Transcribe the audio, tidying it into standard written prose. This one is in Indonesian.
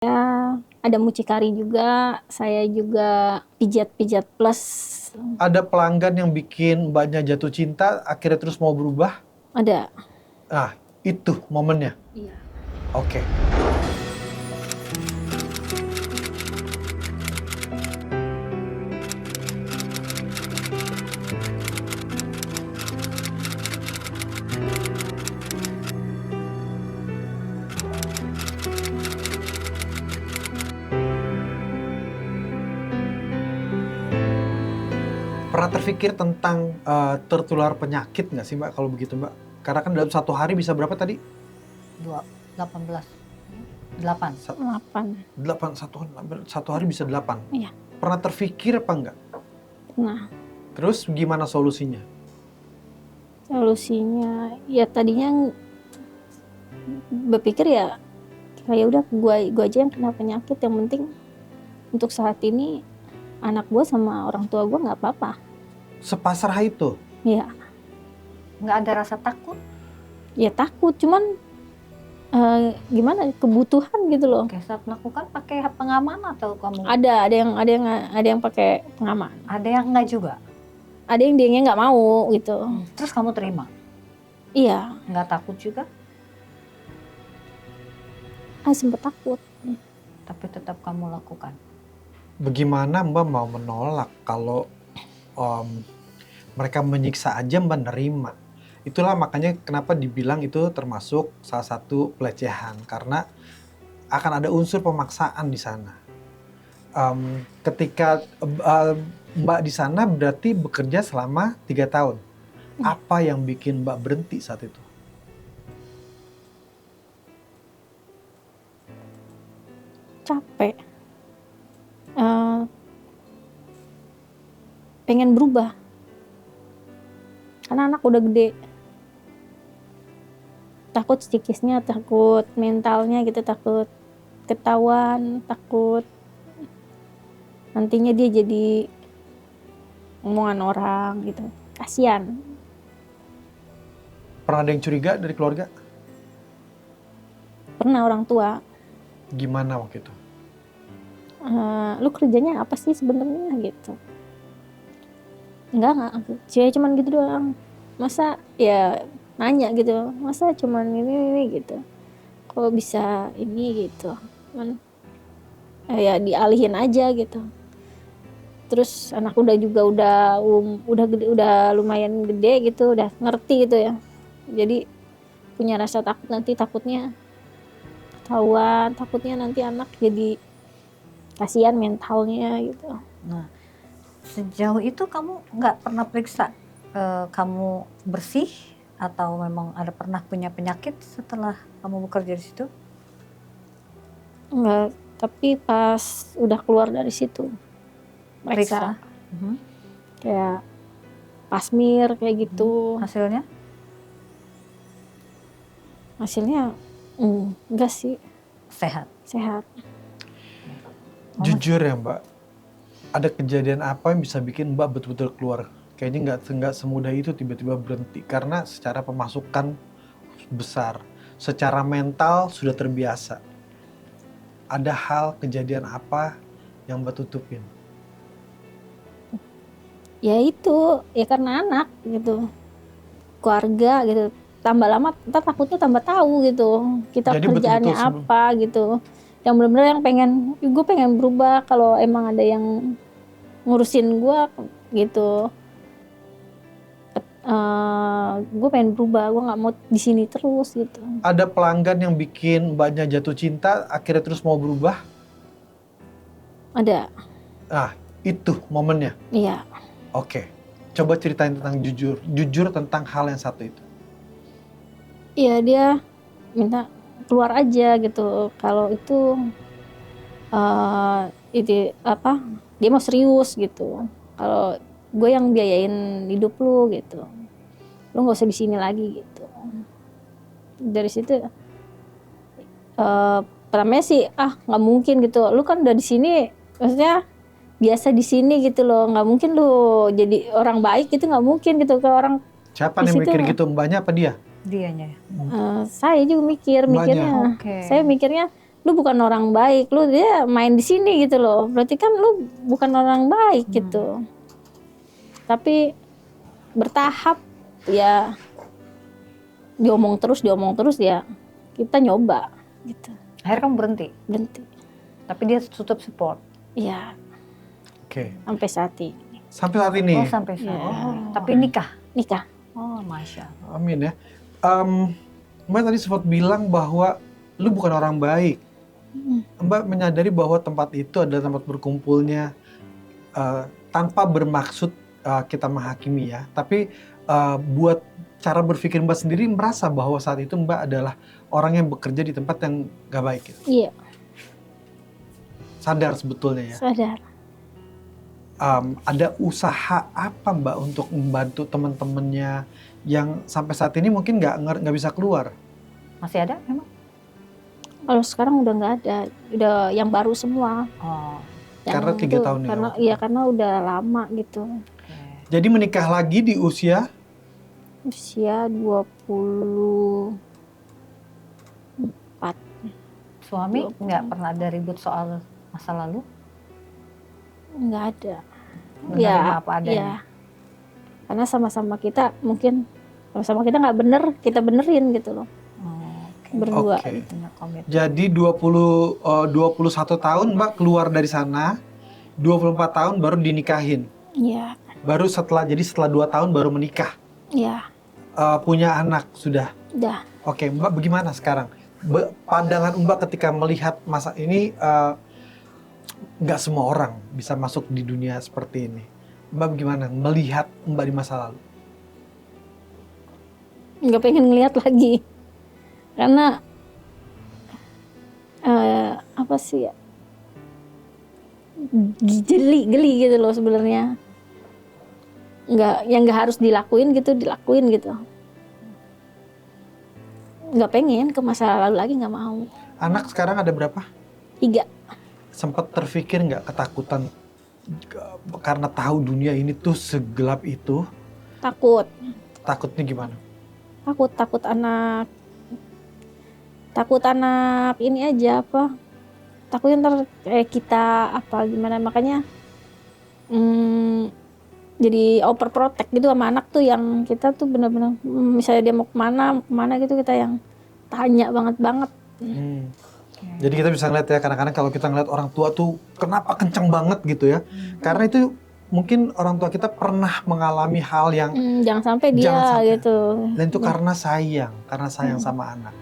Ya, ada mucikari juga, saya juga pijat-pijat plus. Ada pelanggan yang bikin mbaknya jatuh cinta, akhirnya terus mau berubah? Ada. Nah, itu momennya. Iya. Oke. Pernah terpikir tentang tertular penyakit nggak sih Mbak kalau begitu Mbak? Karena kan dalam satu hari bisa berapa tadi? 18. 8. 8. Satu hari bisa 8. Iya. Pernah terpikir apa enggak? Nah, Terus gimana solusinya? solusinya ya tadinya berpikir ya kayak udah gua aja yang kena penyakit, yang penting untuk saat ini anak gua sama orang tua gua nggak apa-apa. Sepasrah itu? Iya. Nggak ada rasa takut? Ya takut, cuman gimana kebutuhan gitu loh. Oke, saat melakukan pakai pengaman atau kamu? Ada yang pakai pengaman. Ada yang enggak juga? Ada yang dianya nggak mau gitu. Terus kamu terima? Iya. Nggak takut juga? Sempet takut. Tapi tetap kamu lakukan? Bagaimana Mbak mau menolak kalau mereka menyiksa aja Mbak nerima? Itulah makanya kenapa dibilang itu termasuk salah satu pelecehan. Karena akan ada unsur pemaksaan di sana. Ketika Mbak di sana berarti bekerja selama 3 tahun. Apa yang bikin Mbak berhenti saat itu? Capek. Pengen berubah. Karena anak udah gede. Takut psikisnya, takut mentalnya gitu, takut ketahuan, takut nantinya dia jadi omongan orang gitu. Kasian. Pernah ada yang curiga dari keluarga? Pernah orang tua. Gimana waktu itu? Lu kerjanya apa sih sebenarnya gitu? Enggak, saya cuman gitu doang. Masa ya nanya gitu, masa cuman ini gitu. Kok bisa ini gitu. Cuman ya dialihin aja gitu. Terus anak udah gede, udah lumayan gede gitu, udah ngerti gitu ya. Jadi punya rasa takut, nanti takutnya ketahuan, takutnya nanti anak jadi kasihan mentalnya gitu. Nah, sejauh itu kamu nggak pernah periksa kamu bersih atau memang ada pernah punya penyakit setelah kamu bekerja di situ? Enggak, tapi pas udah keluar dari situ periksa. Kayak pasmir kayak gitu. Hasilnya enggak sih, Sehat. Jujur ya Mbak, ada kejadian apa yang bisa bikin Mbak betul-betul keluar? Kayaknya nggak semudah itu tiba-tiba berhenti. Karena secara pemasukan besar, secara mental sudah terbiasa. Ada hal kejadian apa yang Mbak tutupin? Ya itu, ya karena anak gitu, keluarga gitu. Tambah lama kita takutnya tambah tahu gitu kita Jadi kerjaannya betul-betul apa gitu. Yang benar-benar yang gue pengen berubah kalau emang ada yang ngurusin gue gitu. Gue pengen berubah, gue nggak mau di sini terus gitu. Ada pelanggan yang bikin mbaknya jatuh cinta, akhirnya terus mau berubah? Ada. Nah, itu momennya? Iya. Oke, coba ceritain tentang jujur tentang hal yang satu itu. Iya, dia minta keluar aja gitu. Kalau itu dia mau serius gitu. Kalau gue yang biayain hidup lu gitu, lu nggak usah di sini lagi gitu. Dari situ pertamanya sih nggak mungkin gitu. Lu kan udah di sini, maksudnya biasa di sini gitu loh. Nggak mungkin lu jadi orang baik gitu, nggak mungkin gitu ke orang. Siapa yang mikir gitu, mbaknya apa dia? Dianya. Saya juga mikirnya. Okay. Saya mikirnya, lu lu bukan orang baik, lu dia main di sini gitu loh, berarti kan lu bukan orang baik gitu. Tapi bertahap ya, diomong terus ya kita nyoba gitu, Akhirnya kamu berhenti, berhenti. tapi dia tutup support. Ya Oke. sampai saat ini Sampai saat ini. Oh sampai saat. Iya. Tapi nikah. nikah. Oh masya Allah. Amin ya. Mbak tadi sempat bilang bahwa lu bukan orang baik. Mbak menyadari bahwa tempat itu adalah tempat berkumpulnya tanpa bermaksud kita menghakimi ya. Tapi buat cara berpikir Mbak sendiri merasa bahwa saat itu Mbak adalah orang yang bekerja di tempat yang gak baik gitu. Iya, Sadar sebetulnya ya. sadar. Ada usaha apa Mbak untuk membantu teman-temannya yang sampai saat ini mungkin nggak bisa keluar? Masih ada memang? Kalau sekarang udah nggak ada, udah yang baru semua. Oh. Karena 3 tahun ya Karena waktu iya, itu. karena udah lama gitu. Oke. Jadi menikah lagi di usia Usia 24. Suami nggak pernah ada ribut soal masa lalu? Nggak ada. Menerima apa adanya? Ya. Karena sama-sama kita mungkin sama-sama kita nggak bener, kita benerin gitu loh. Oh, oke. Berdua. Oke. Punya komitmen. Jadi 21 tahun Mbak keluar dari sana, 24 tahun baru dinikahin. Iya, Baru setelah 2 tahun baru menikah. iya, Punya anak sudah. udah. Oke, Mbak bagaimana sekarang? Pandangan Mbak ketika melihat masa ini, nggak semua orang bisa masuk di dunia seperti ini. Mbak bagaimana melihat Mbak di masa lalu? Nggak pengen ngeliat lagi. Karena apa sih ya? Geli gitu loh sebenarnya. Yang nggak harus dilakuin gitu, dilakuin gitu. Nggak pengen ke masa lalu lagi, nggak mau. Anak sekarang ada berapa? 3. Sempat terpikir nggak ketakutan karena tahu dunia ini tuh segelap itu? Takut Takutnya gimana? takut anak ini aja apa, takutnya ntar kita apa gimana, makanya jadi overprotect gitu sama anak tuh, yang kita tuh benar-benar misalnya dia mau kemana gitu kita yang tanya banget. Jadi kita bisa ngeliat ya, kadang-kadang kalau kita ngeliat orang tua tuh kenapa kenceng banget gitu ya, karena itu mungkin orang tua kita pernah mengalami hal yang Jangan sampai dia Jangan sampai. gitu. dan itu karena sayang sama anak.